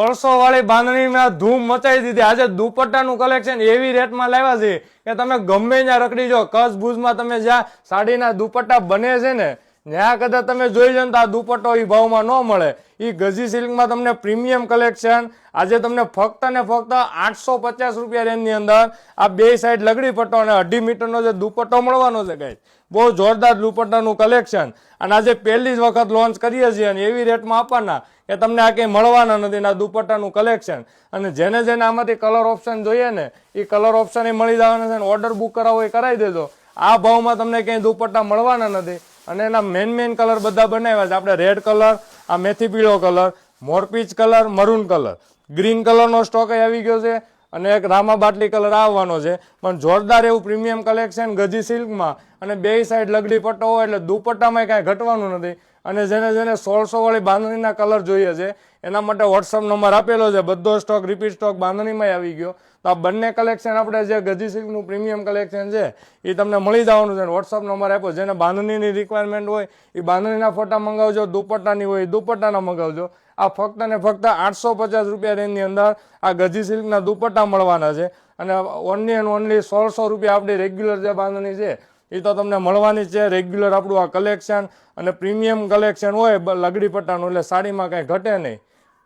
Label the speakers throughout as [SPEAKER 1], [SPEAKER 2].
[SPEAKER 1] 100 વાળી બાંધણીમાં ધૂમ મચાવી દીધી. આજે દુપટ્ટાનું કલેક્શન એવી રેટમાં લાવ્યા છે કે તમે ગમે ત્યાં રખડી જાઓ. કચ્છ ભુજમાં તમે જ્યાં સાડીના દુપટ્ટા બને છે ને ત્યાં કદાચ તમે જોઈ જાઓ તો આ દુપટ્ટો એ ભાવમાં ન મળે. એ ગજી સિલ્કમાં તમને પ્રીમિયમ કલેક્શન આજે તમને ફક્ત ને ફક્ત 850 રૂપિયા રેન્જની અંદર આ બે સાઈડ લગડી પટ્ટો અને 2.5 મીટરનો જે દુપટ્ટો મળવાનો છે ગાઈસ. બહુ જોરદાર દુપટ્ટાનું કલેક્શન અને આજે પહેલી જ વખત લોન્ચ કરીએ છીએ અને એવી રેટમાં આપવાના કે તમને આ કંઈ મળવાના નથી. આ દુપટ્ટાનું કલેક્શન અને જેને જેને આમાંથી કલર ઓપ્શન જોઈએ ને એ કલર ઓપ્શન એ મળી જવાના છે. ઓર્ડર બુક કરાવો એ કરાવી દેજો. આ ભાવમાં તમને ક્યાંય દુપટ્ટા મળવાના નથી અને એના મેન કલર બધા બનાવ્યા છે આપણે. રેડ કલર, આ મેથી પીળો કલર, મોરપીચ કલર, મરૂન કલર, ગ્રીન કલરનો સ્ટોક આવી ગયો છે અને એક રામા બાટલી કલર આવવાનો છે. પણ જોરદાર એવું પ્રીમિયમ કલેક્શન ગજી સિલ્કમાં અને બે સાઈડ લગડી પટ્ટો હોય એટલે દુપટ્ટામાં કાંઈ ઘટવાનું નથી. અને જેને જેને 1600 વાળી બાંધણીના કલર જોઈએ છે એના માટે વોટ્સઅપ નંબર આપેલો છે. બધો સ્ટોક રિપીટ સ્ટોક બાંધણીમાં આવી ગયો. તો આ બંને કલેક્શન આપણે જે ગજી સિલ્કનું પ્રીમિયમ કલેક્શન છે એ તમને મળી જવાનું છે. વોટ્સઅપ નંબર આપ્યો. જેને બાંધણીની રિક્વાયરમેન્ટ હોય એ બાંધણીના ફોટા મંગાવજો, દુપટ્ટાની હોય એ દુપટ્ટાના મંગાવજો. આ ફક્ત ને ફક્ત 850 રૂપિયા રેન્જની અંદર આ ગજી સિલ્કના દુપટ્ટા મળવાના છે અને ઓનલી એન્ડ ઓનલી 1600 રૂપિયા આપણી રેગ્યુલર જે બાંધણી છે એ તો તમને મળવાની છે. રેગ્યુલર આપણું આ કલેક્શન અને પ્રીમિયમ કલેક્શન હોય લગડી પટ્ટાનું એટલે સાડીમાં કાંઈ ઘટે નહીં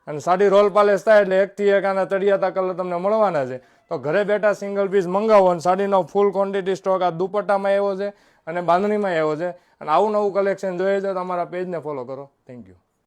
[SPEAKER 1] અને સાડી રોલ પાલેસ થાય એટલે એકથી એક આના તળિયાતા કલર તમને મળવાના છે. તો ઘરે બેઠા સિંગલ પીસ મંગાવો અને સાડીનો ફૂલ ક્વોન્ટિટી સ્ટોક આ દુપટ્ટામાં આવ્યો છે અને બાંધણીમાં આવ્યો છે. અને આવું નવું કલેક્શન જોઈએ છે તો અમારા પેજને ફોલો કરો. Thank you.